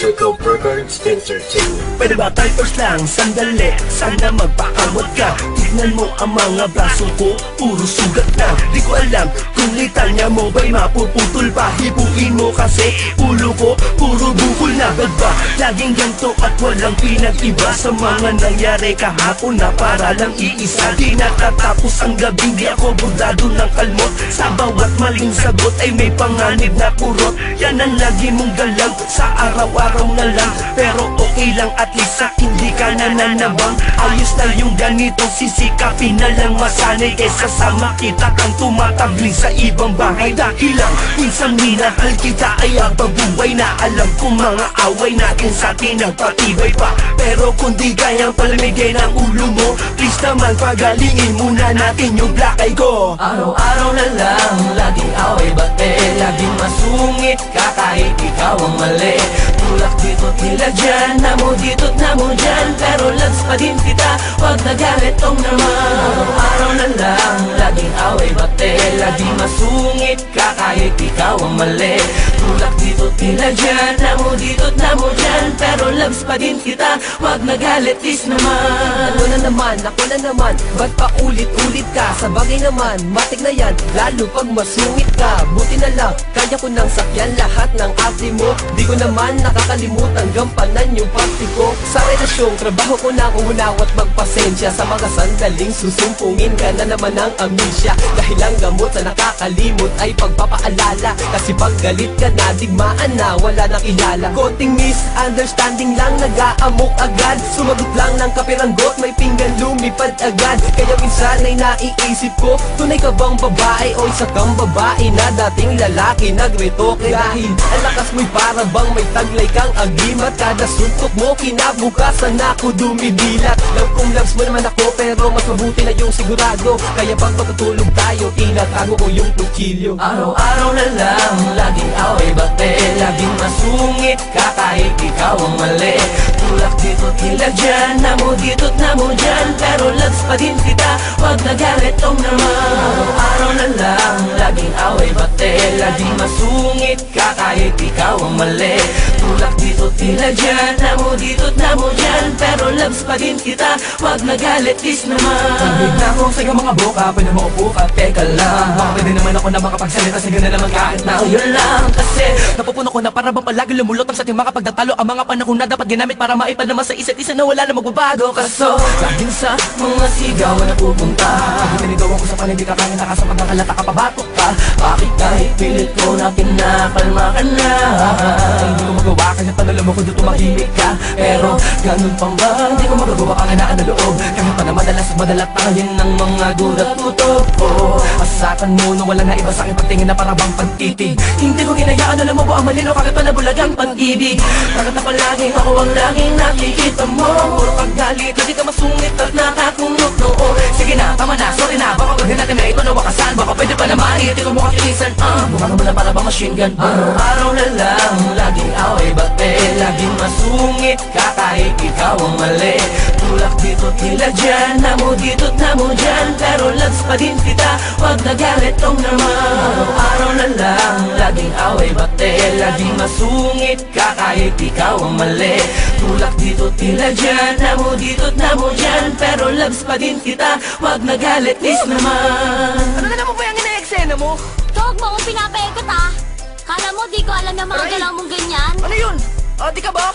Jacob Records Entertainment. Pwede ba tayo first lang? Sandali, sana magpakamot ka. Tignan mo ang mga braso ko, puro sugat na. Di ko alam kung litanya mo ba'y mapuputol pa. Hibuin mo kasi ulo ko, puro bukol na. Ba't ba laging ganito at walang pinag-iba sa mga nangyari kahapon na para lang iisa? Di natatapos ang gabi, di ako burdado ng kalmot. Sa bawat maling sagot ay may panganib na kurot. Yan ang lagi mong galang sa araw-araw na lang. Pero okay lang at least sa hindi ka nananabang. Ayos na yung ganitong sisikapin na lang masanay kesa sa makita kang tumatabling sa ibang bahay. Dahil lang minsan minahal kita ay ababuhay na. Alam kong mga away natin sa atin nagpatibay pa. Pero kung di kayang palamigay ng ulo mo, please naman pagalingin muna natin yung black eye ko. Araw-araw na lang, laging away bate. Laging masungit ka kahit ikaw ang mali. Tulak dito't nila dyan, namo dito't namo dyan. Pero lags pa din kita, wag nagalit tong naman. Araw-araw na lang, laging away bate. Laging masungit ka kahit ikaw ang mali. Tulak dito't nila dyan, namo dito't namo dyan. Pero lags pa din kita, wag nagalit is naman. Ako na naman, ba't pa ulit-ulit ka? Sa bagay naman, matik na yan, lalo pag masungit ka. Buti na lang, kaya ko nang sakyan lahat ng ate mo. Di ko naman nakakalimutan gampanan yung party ko. Sa relasyong trabaho ko na umunawat magpasensya. Sa mga sandaling susumpungin ka na naman ng amnesia. Dahil ang gamot sa nakakalimot ay pagpapaalala. Kasi pag galit ka na, digmaan na, wala nang kilala. Konting misunderstanding lang, nag-aamok agad. Sumagot lang ng kapiranggot, may pinggan lumipad agad. Kaya minsan ay naiisip ko, tunay ka bang babae o isa kang babae na dating lalaki nagretoke? Dahil ang lakas mo'y para bang may taglay kang agimat. Kada suntok mo kinabukasan ako dumidilat. Love kong loves mo naman ako, pero mas mabuti na yung sigurado. Kaya pag patutulog tayo, tinatago ko yung kutsilyo. Araw-araw na lang, laging away bate. Laging masungit ka kahit ikaw ang mali. Tulak dito't nila dyan, namo dito't namo dyan. Pero lags pa din kita, wag nagalit tong naman. Araw-araw na lang, laging away bate. Laging masungit ka kahit ikaw ang mali. Tulak dito't nila dyan, namo dito't namo dyan. Pero lags pa din kita, wag nagalit is naman. Big na ako sa iyong mga boka, pwede mo upo ka, teka lang. Baka pwede naman ako na makapagsalita, sige na naman kahit na Yun lang kasi napupuno ko na para bang palagi lumulutang sa ating mga pagtatalo. Ang mga panahon na dapat ginamit para maipadama sa isa't isa na wala na magbabago. Kaso laging sa mga sigaw na pupunta. pag niligawan ko sa panig, di ka kaya nakasa pagkakalata ka, pabatok ka. Bakit kahit pilit ko na pinakalma ka na? Hindi ko magawa kahit panalo mo kung doon tumahimik ka. Pero ganun pang ba, hindi ko magagawa panganaan na loob. Kahit pa na madalat tayo ng mga gulat tutok ko. Asakan mo na wala na iba sa akin pagtingin na para bang pagtitig. Hindi ko hinayaan, alam mo po ang malino kahit pa nabulagang pag-ibig. Bakit na palaging ako ang laging nakikita mo? Puro paggalit, hindi ka masungit at nakakunok noo. Sige na, tama na, sorry na, baka paghin natin na ito na wakasan. Baka pwede pa naman, hindi ko mukha tilisan. Mukha naman na para bang machine gun. Araw na lang, laging away bate. Laging masungit ka kahit ikaw ang mali. Tulak dito't nila dyan, namo dito't namo dyan. Pero lags pa din kita, wag nagalit tong naman. Araw na lang, laging away bate. Laging masungit ka kahit ikaw ang mali. Tulak dito't nila dyan, namo dito't namo dyan. Pero lags pa din kita, wag nagalit is naman. Ano na naman ba yung ina-eksena mo? Huwag mo akong pinapaikot ah. Kala mo di ko alam yung mga Aray! galaw mong ganyan? Ano yun? Di ka ba?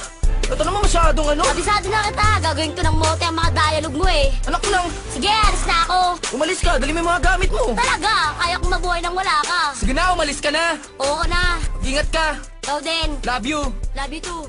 Ito naman masyadong ano? Kabisado na kita, gagawin ko ng mote ang mga dialogue mo eh. Anak ko lang, Sige, alis na ako. umalis ka, dali mo yung mga gamit mo. Talaga, kaya kong mabuhay nang wala ka. Sige na, umalis ka na. Oo ka na. Ingat ka. Ikaw din. Love you. Love you too.